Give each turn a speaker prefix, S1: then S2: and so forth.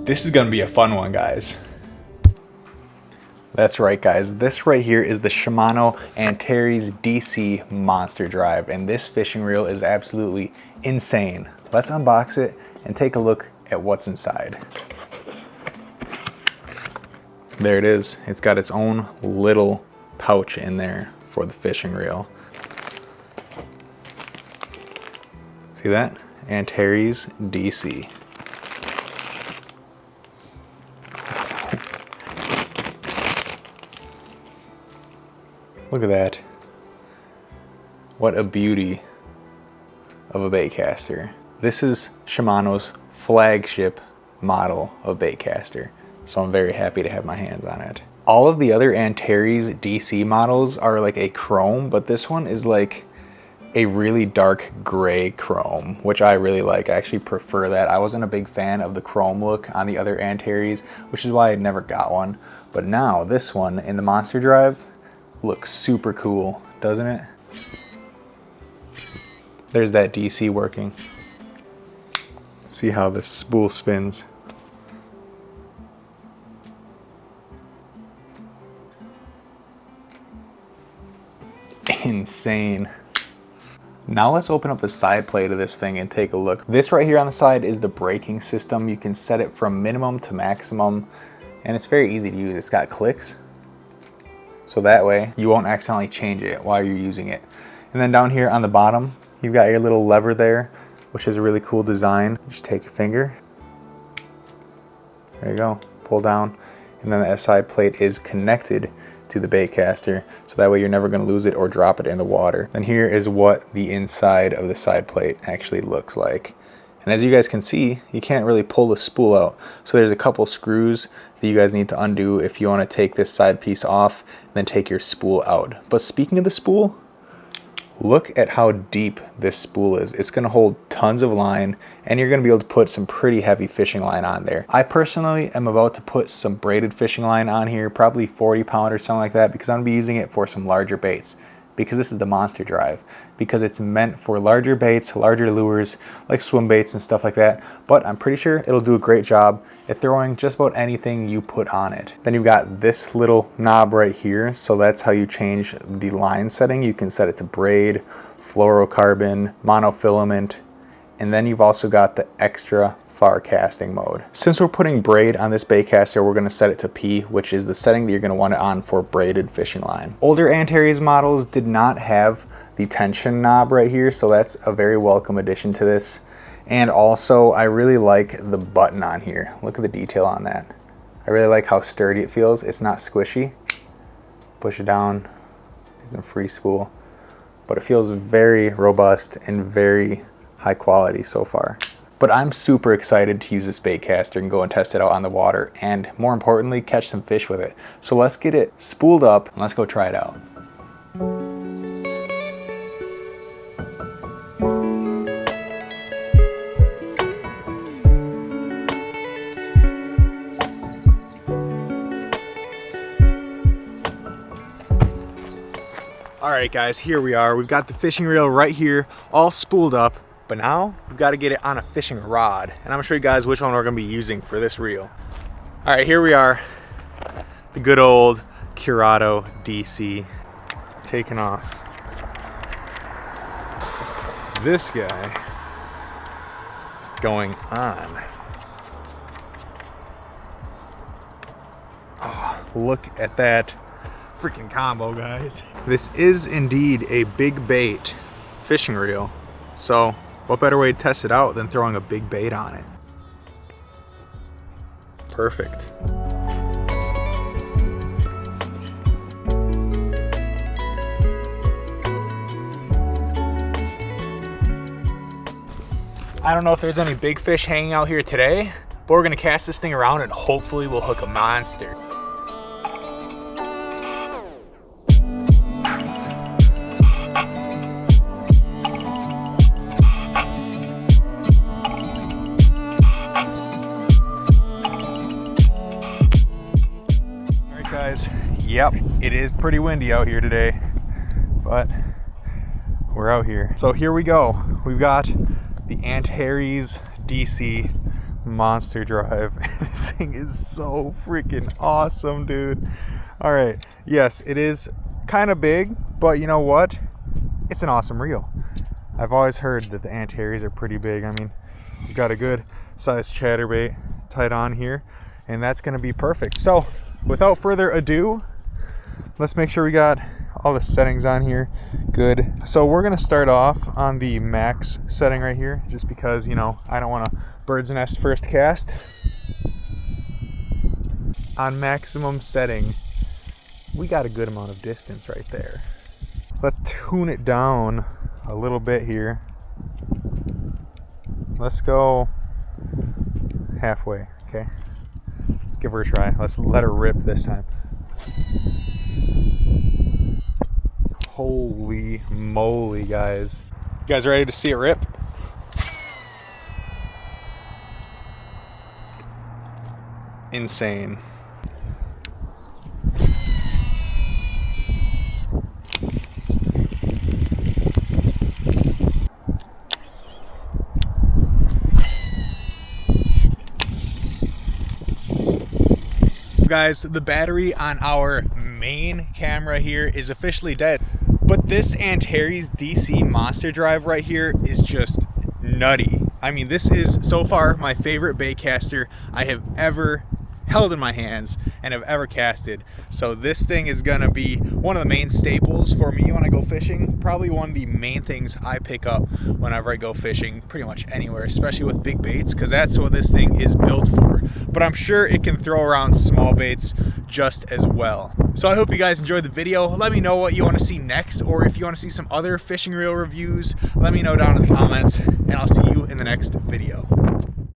S1: This is gonna be a fun one, guys. That's right, guys. This right here is the Shimano Antares DC Monster Drive, and this fishing reel is absolutely insane. Let's unbox it and take a look at what's inside. There it is. It's got its own little pouch in there for the fishing reel. See that? Antares DC. Look at that. What a beauty of a baitcaster. This is Shimano's flagship model of baitcaster, so I'm very happy to have my hands on it. All of the other Antares DC models are like a chrome, but this one is like a really dark gray chrome, which I really like. I actually prefer that. I wasn't a big fan of the chrome look on the other Antares, which is why I never got one. But now this one in the Monster Drive looks super cool, doesn't it? There's that DC working. See how this spool spins. Insane. Now let's open up the side plate of this thing and take a look. This right here on the side is the braking system. You can set it from minimum to maximum, and it's very easy to use. It's got clicks, so that way you won't accidentally change it while you're using it. And then down here on the bottom, you've got your little lever there, which is a really cool design. Just take your finger, there you go, pull down, and then the side plate is connected to the baitcaster, so that way you're never going to lose it or drop it in the water. And here is what the inside of the side plate actually looks like. And as you guys can see, you can't really pull the spool out, so there's a couple screws that you guys need to undo if you want to take this side piece off and then take your spool out. But speaking of the spool, look at how deep this spool is. It's going to hold tons of line, and you're going to be able to put some pretty heavy fishing line on there. I personally am about to put some braided fishing line on here, probably 40 pound or something like that, because I'm going to be using it for some larger baits, because this is the Monster Drive, because it's meant for larger baits, larger lures, like swim baits and stuff like that. But I'm pretty sure it'll do a great job at throwing just about anything you put on it. Then you've got this little knob right here, so that's how you change the line setting. You can set it to braid, fluorocarbon, monofilament, and then you've also got the extra far casting mode. Since we're putting braid on this baitcaster, we're going to set it to P, which is the setting that you're going to want it on for braided fishing line. Older Antares models did not have the tension knob right here, so that's a very welcome addition to this. And also, I really like the button on here. Look at the detail on that. I really like how sturdy it feels. It's not squishy. Push it down, it's a free spool, but it feels very robust and very high quality so far. But I'm super excited to use this baitcaster and go and test it out on the water, and more importantly, catch some fish with it. So let's get it spooled up and let's go try it out. All right, guys, here we are. We've got the fishing reel right here, all spooled up. But now we've got to get it on a fishing rod, and I'm gonna show you guys which one we're gonna be using for this reel. All right, here we are, the good old Curado DC, taking off. This guy is going on. Oh, look at that freaking combo, guys. This is indeed a big bait fishing reel, so what better way to test it out than throwing a big bait on it? Perfect. I don't know if there's any big fish hanging out here today, but we're gonna cast this thing around and hopefully we'll hook a monster. Yep, it is pretty windy out here today, but we're out here. So here we go. We've got the Antares DC monster drive. This thing is so freaking awesome, dude. All right, yes, it is kind of big, but you know what? It's an awesome reel. I've always heard that the Antares are pretty big. I mean, you've got a good sized chatterbait tied on here, and that's gonna be perfect. So without further ado, let's make sure we got all the settings on here good. So we're gonna start off on the max setting right here, just because, you know, I don't want to bird's nest first cast. On maximum setting, we got a good amount of distance right there. Let's tune it down a little bit here. Let's go halfway, okay? Let's give her a try. Let's let her rip this time. Holy moly, guys. You guys ready to see it rip? Insane. Guys, the battery on our main camera here is officially dead, but this Antares DC monster drive right here is just nutty. I mean, this is so far my favorite baitcaster I have ever held in my hands and have ever casted. So this thing is gonna be one of the main staples for me when I go fishing. Probably one of the main things I pick up whenever I go fishing pretty much anywhere, especially with big baits, because that's what this thing is built for. But I'm sure it can throw around small baits just as well. So I hope you guys enjoyed the video. Let me know what you want to see next, or if you want to see some other fishing reel reviews, let me know down in the comments, and I'll see you in the next video.